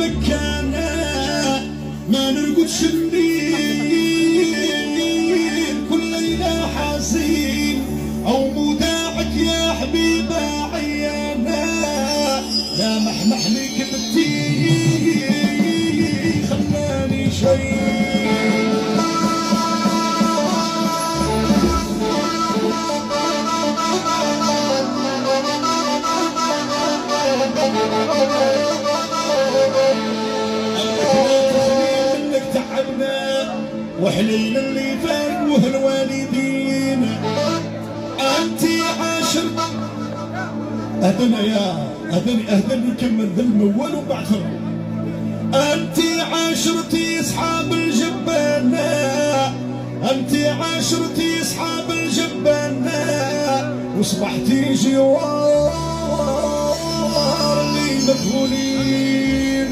مكانة ما نرقدش الليل كل ليلة حزين أو موداعك يا حبيبة عيانة لا محمح لك بالتين خلاني شيء وحنين اللي فات الوالدين انتي عاشر اهدني كمل ذا المول وبعد فرق انتي عاشرتي اصحاب الجبانة انتي عاشرتي اصحاب الجبانة وصبحتي جوار اللي مدفونين